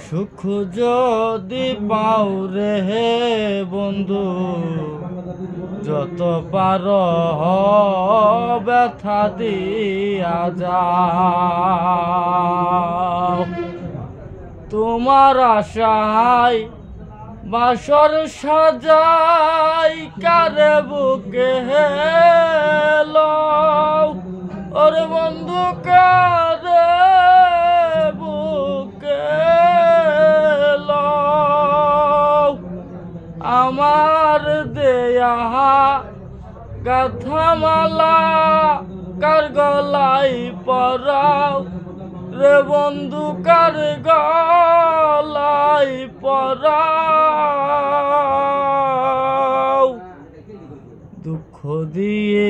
সুখ যদি পাও রে বন্ধু, যত পার ব্যথা দিয়া যাও। তোমার আশায় বাসর সাজাই কারে বুকে লও, ওরে বন্ধু কারে বুকে লও। আমার দেয়া গাথামালা কার গলাই পরাও রে বন্ধু, কার গলাই পরাও। দুঃখ দিয়ে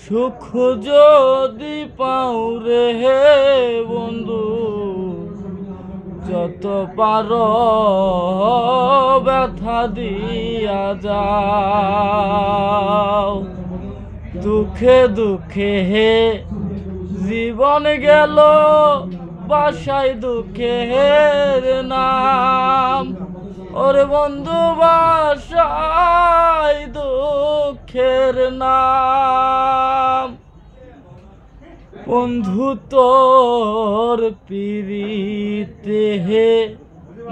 সুখ যদি পাও রে বন্ধু, যত পার ব্যথা দিয়া যাও। দুঃখে দুঃখে জীবন গেল বাসায় দুঃখের নাম, ওরে বন্ধু বাসায় দুঃখের নাম। বন্ধু তোর পিরিতে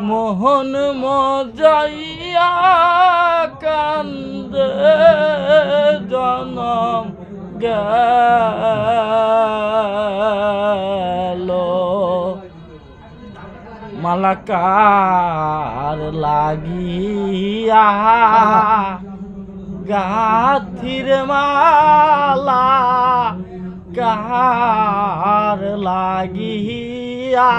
মোহন মজাইয়া কান্দে জনম গেল। মালাকার লাগিয়া গাথির মালা কার লাগিয়া,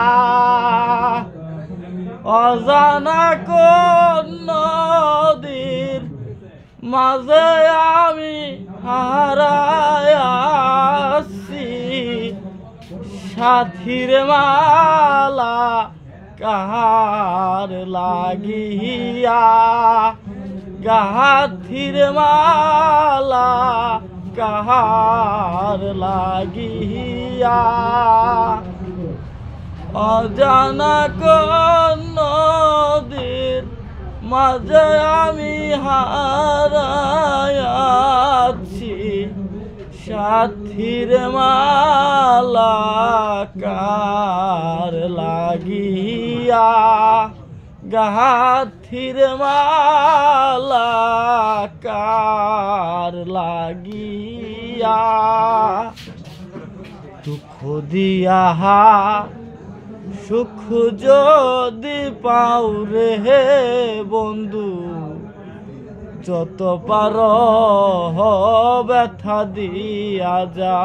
অজানা কোন নদীর মাঝে আমি হারাইয়াছি। সাথীর মালা কার লাগিয়া, গাথির মালা কার লাগিয়া, অজানা কোন নদীর মাঝে আমি হারাইয়াছি। সাথীর মালা কার লাগিয়া, গাথির মালা কার লাগিয়া। দুঃখ দিয়া সুখ যদি পাও রে বন্ধু, যত পার ব্যথা দিয়া যা।